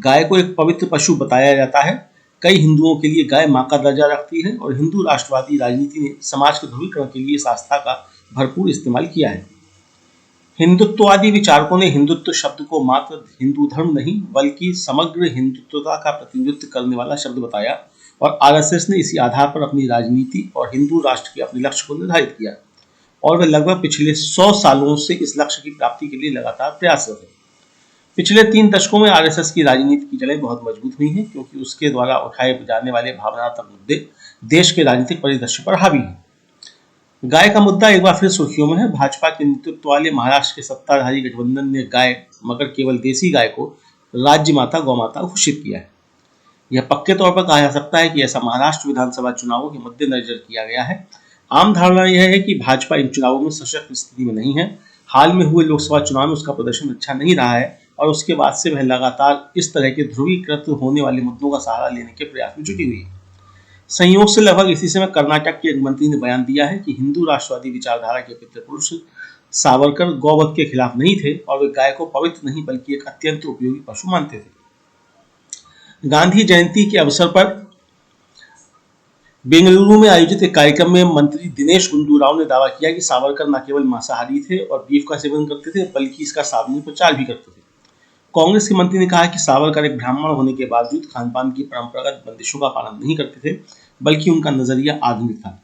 गाय को एक पवित्र पशु बताया जाता है। कई हिंदुओं के लिए गाय मां का दर्जा रखती है और हिंदू राष्ट्रवादी राजनीति ने समाज के ध्रुवीकरण के लिए इस आस्था का भरपूर इस्तेमाल किया है। हिंदुत्ववादी विचारकों ने हिंदुत्व शब्द को मात्र हिंदू धर्म नहीं बल्कि समग्र हिंदुत्वता का प्रतिनिधित्व करने वाला शब्द बताया और आरएसएस ने इसी आधार पर अपनी राजनीति और हिंदू राष्ट्र के अपने लक्ष्य को निर्धारित किया और वे लगभग पिछले 100 सालों से इस लक्ष्य की प्राप्ति के लिए लगातार प्रयासरत है। पिछले 3 दशकों में आरएसएस की राजनीति की जड़ें बहुत मजबूत हुई हैं क्योंकि उसके द्वारा उठाए जाने वाले भावनात्मक मुद्दे देश के राजनीतिक परिदृश्य पर हावी हैं। गाय का मुद्दा एक बार फिर सुर्खियों में है। भाजपा के नेतृत्व वाले महाराष्ट्र के सत्ताधारी गठबंधन ने गाय, मगर केवल देसी गाय को राज्य माता गौमाता घोषित किया है। यह पक्के तौर पर कहा जा सकता है कि ऐसा महाराष्ट्र विधानसभा चुनावों के मद्देनजर किया गया है। आम धारणा यह है कि भाजपा इन चुनावों में सशक्त स्थिति में नहीं है। हाल में हुए लोकसभा चुनाव में उसका प्रदर्शन अच्छा नहीं रहा है और उसके बाद से वह लगातार इस तरह के ध्रुवीकृत होने वाले मुद्दों का सहारा लेने के प्रयास में जुटी हुई है। संयोग से लगभग इसी समय कर्नाटक के एक मंत्री ने बयान दिया है कि हिंदू राष्ट्रवादी विचारधारा के पितृपुरुष सावरकर गौवध के खिलाफ नहीं थे और वे गाय को पवित्र नहीं बल्कि एक अत्यंत उपयोगी पशु मानते थे। गांधी जयंती के अवसर पर बेंगलुरु में आयोजित एक कार्यक्रम में मंत्री दिनेश गुंडू राव ने दावा किया कि सावरकर न केवल मांसाहारी थे और बीफ का सेवन करते थे बल्कि इसका सार्वजनिक प्रचार भी करते थे। कांग्रेस के मंत्री ने कहा कि सावरकर एक ब्राह्मण होने के बावजूद खानपान की परंपरागत बंदिशों का पालन नहीं करते थे बल्कि उनका नजरिया आधुनिक था।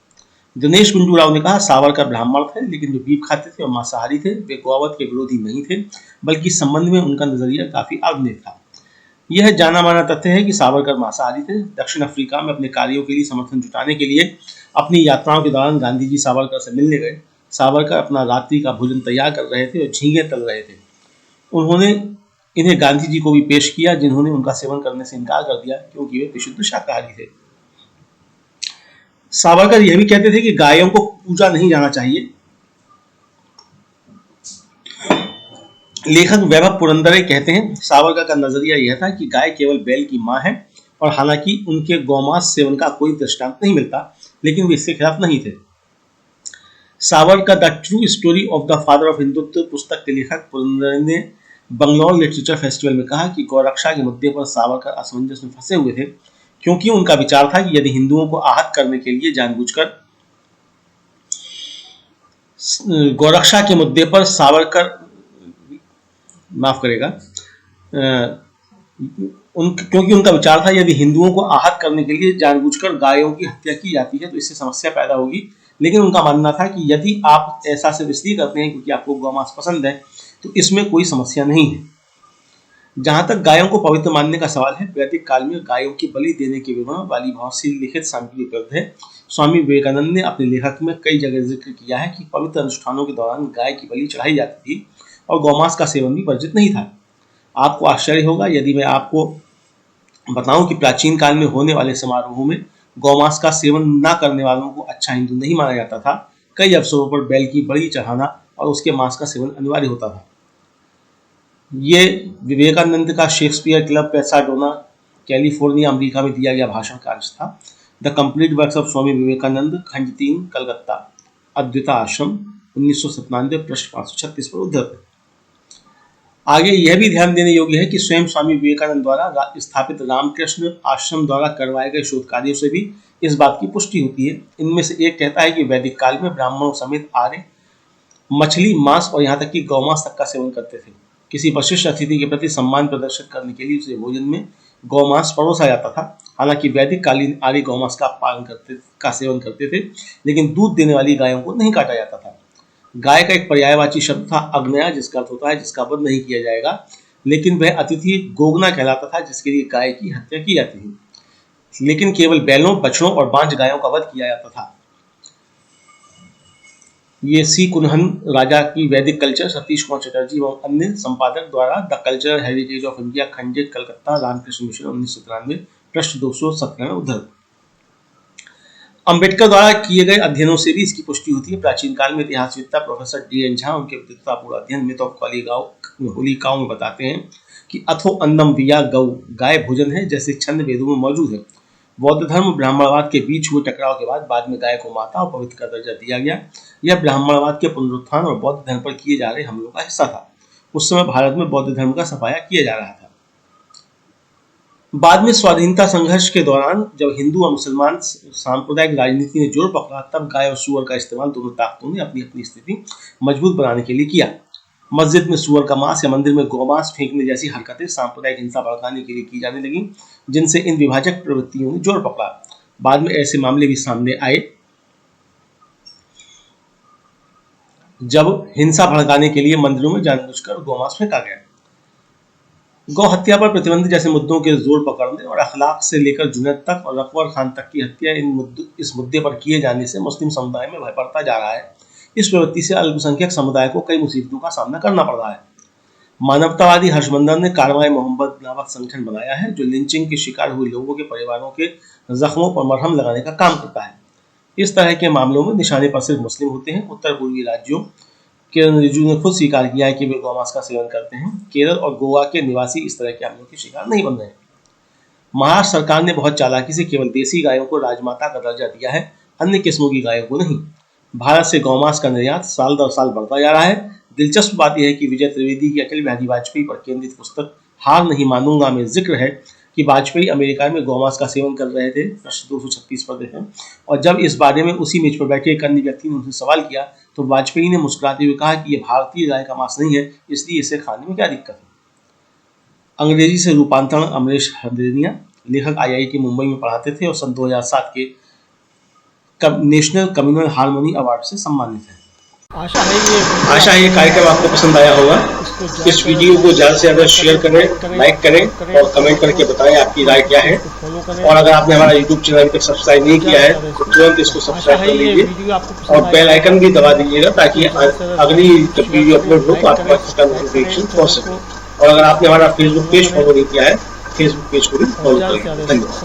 दिनेश गुंडू राव ने कहा, सावरकर ब्राह्मण थे लेकिन वे बीफ खाते थे और मांसाहारी थे। वे गौवध के विरोधी नहीं थे बल्कि इस संबंध में उनका नजरिया काफी आधुनिक था। यह जाना माना तथ्य है कि सावरकर मांसाहारी थे। दक्षिण अफ्रीका में अपने कार्यों के लिए समर्थन जुटाने के लिए अपनी यात्राओं के दौरान गांधी जी सावरकर से मिलने गए। सावरकर अपना रात्रि का भोजन तैयार कर रहे थे और झींगे तल रहे थे। उन्होंने इन्हें गांधी जी को भी पेश किया जिन्होंने उनका सेवन करने से इनकार कर दिया क्योंकि वे विशुद्ध शाकाहारी थे। सावरकर यह भी कहते थे कि गायों को पूजा नहीं जाना चाहिए। लेखक वैभव पुरंदरे कहते हैं, सावरकर का नजरिया यह था कि गाय केवल बैल की मां है और हालांकि उनके गौमांस सेवन का कोई दृष्टांत नहीं मिलता लेकिन वे इसके खिलाफ नहीं थे। Savarkar the true story of the father of Hindutva पुस्तक के लेखक पुरंदरे ने बंगलौर लिटरेचर फेस्टिवल में कहा कि गौरक्षा के मुद्दे पर सावरकर असमंजस में फंसे हुए थे क्योंकि उनका विचार था कि यदि हिंदुओं को आहत करने के लिए जानबूझकर गौरक्षा के मुद्दे पर सावरकर क्योंकि उनका विचार था यदि हिंदुओं को आहत करने के लिए जानबूझकर गायों की हत्या की जाती है तो इससे समस्या पैदा होगी। लेकिन उनका मानना था कि यदि आप ऐसा सिर्फ इसलिए करते हैं क्योंकि आपको गौमांस पसंद है तो इसमें कोई समस्या नहीं है। जहां तक गायों को पवित्र मानने का सवाल है, वैदिक काल में गायों की बलि देने के विवरण वाली बहुत सी लिखित सामग्री उपलब्ध है। स्वामी विवेकानंद ने अपने लेखक में कई जगह जिक्र किया है कि पवित्र अनुष्ठानों के दौरान गाय की बलि चढ़ाई जाती थी और गौमांस का सेवन भी वर्जित नहीं था। आपको आश्चर्य होगा यदि मैं आपको बताऊं कि प्राचीन काल में होने वाले समारोहों में गौमांस का सेवन न करने वालों को अच्छा हिंदू नहीं माना जाता था। कई अवसरों पर बैल की बलि चढ़ाना और उसके मांस का सेवन अनिवार्य होता था। ये विवेकानंद का शेक्सपियर क्लब पैसाडेना, कैलिफोर्निया, अमेरिका में दिया गया भाषण का अंश था। The complete works of Swami Vivekananda, खंड 3, कलकत्ता, अद्वैता आश्रम, 1997, पृष्ठ 536 पर उद्धृत है। आगे यह भी ध्यान देने योग्य है कि स्वयं स्वामी विवेकानंद द्वारा स्थापित रामकृष्ण आश्रम द्वारा करवाए गए शोध कार्यों से भी इस बात की पुष्टि होती है। इनमें से एक कहता है कि वैदिक काल में ब्राह्मणों समेत आर्य मछली, मांस और यहाँ तक कि गौमांस तक का सेवन करते थे। किसी विशिष्ट अतिथि के प्रति सम्मान प्रदर्शित करने के लिए उसे भोजन में गौमांस परोसा जाता था। हालांकि वैदिक कालीन आर्य गौमांस का सेवन करते थे लेकिन दूध देने वाली गायों को नहीं काटा जाता था। गाय का एक पर्यायवाची शब्द था अग्नया, जिसका अर्थ होता है जिसका वध नहीं किया जाएगा, लेकिन वह अतिथि गोगना कहलाता था जिसके लिए गाय की हत्या की जाती थी। लेकिन केवल बैलों, बछड़ों और बांझ गायों का वध किया जाता था। ये सी कुन्हन राजा की वैदिक कल्चर, सतीश कुमार चटर्जी एवं अन्य संपादक द्वारा the cultural heritage of India, खंडित, कलकत्ता, रामकृष्ण मिशन, 1993, पृष्ठ 217 में उद्धृत। अंबेडकर द्वारा किए गए अध्ययनों से भी इसकी पुष्टि होती है। प्राचीन काल में इतिहासवेत्ता प्रोफेसर डी.एन. झा उनके विद्वत्तापूर्ण अध्ययन मिथ ऑफ होलिकाओं में बताते हैं कि अथो अन्नम विया गौ, गाय भोजन है, जैसे छंद वेदों में मौजूद है। बौद्ध धर्म ब्राह्मणवाद के बीच हुए टकराव के बाद में गाय को माता और पवित्र का दर्जा दिया गया। यह ब्राह्मणवाद के पुनरुत्थान और बौद्ध धर्म पर किए जा रहे हमलों का हिस्सा था। उस समय भारत में बौद्ध धर्म का सफाया किया जा रहा था। बाद में स्वाधीनता संघर्ष के दौरान जब हिंदू और मुसलमान सांप्रदायिक राजनीति ने जोर पकड़ा, तब गाय और सूअर का इस्तेमाल दोनों ताकतों ने अपनी अपनी स्थिति मजबूत बनाने के लिए किया। मस्जिद में सूअर का मांस या मंदिर में गौमांस फेंकने जैसी हरकतें सांप्रदायिक हिंसा भड़काने के लिए की जाने लगी, जिनसे इन विभाजक प्रवृत्तियों ने जोर पकड़ा। बाद में ऐसे मामले भी सामने आए जब हिंसा भड़काने के लिए मंदिरों में जानबूझकर गौमांस फेंका गया। गौ हत्या पर प्रतिबंध जैसे मुद्दों के जोर पकड़ने और अखलाक से लेकर जुनैद तक और अकबर खान तक की हत्या इस मुद्दे पर किए जाने से मुस्लिम समुदाय में भय बढ़ता जा रहा है। इस प्रवृत्ति से अल्पसंख्यक समुदाय को कई मुसीबतों का सामना करना पड़ रहा है। मानवतावादी हर्षवर्धन ने कारवाई मोहम्मद नामक संगठन बनाया है, जो लिंचिंग के शिकार हुए लोगों के परिवारों के जख्मों पर मरहम लगाने का काम करता है। इस तरह के मामलों में निशाने पर सिर्फ मुस्लिम होते हैं। उत्तर पूर्वी राज्यों, किरण रिजिजू ने खुद स्वीकार किया है कि वे गौमांस का सेवन करते हैं। केरल और गोवा के निवासी इस तरह के हमलों के शिकार नहीं बन रहे हैं। महाराष्ट्र सरकार ने बहुत चालाकी से केवल देसी गायों को राजमाता का दर्जा दिया है, अन्य किस्मों की गायों को नहीं। भारत से गौमांस का निर्यात साल दर साल बढ़ता जा रहा है। दिलचस्प बात यह है कि विजय त्रिवेदी की अटल बिहारी वाजपेयी पर केंद्रित पुस्तक हार नहीं मानूंगा में जिक्र है कि वाजपेयी अमेरिका में गौमांस का सेवन कर रहे थे। प्रश्न 236 पर देखें। और जब इस बारे में उसी मेज पर बैठे एक अन्य व्यक्ति ने उनसे सवाल किया तो वाजपेयी ने मुस्कुराते हुए कहा कि यह भारतीय गाय का मांस नहीं है, इसलिए इसे खाने में क्या दिक्कत है। अंग्रेजी से रूपांतरण अमरीश हंदेनिया, लेखक IIT मुंबई में पढ़ाते थे और सन 2007 के नेशनल कम्युनल हार्मोनी अवार्ड से सम्मानित है। आशा है ये कार्यक्रम आपको पसंद आया होगा। इस वीडियो को ज़्यादा से ज़्यादा शेयर करें, लाइक करें और कमेंट करके बताएं आपकी राय क्या है। और अगर आपने हमारा YouTube चैनल अभी तक सब्सक्राइब नहीं किया है तो तुरंत इसको सब्सक्राइब कर लीजिए और बेल आइकन भी दबा दीजिएगा, ताकि अगली जब वीडियो अपलोड हो तो आपके पास उसका नोटिफिकेशन पहुंच सके। और अगर आपने हमारा फेसबुक पेज फॉलो नहीं किया है, फेसबुक पेज को भी फॉलो करें। धन्यवाद।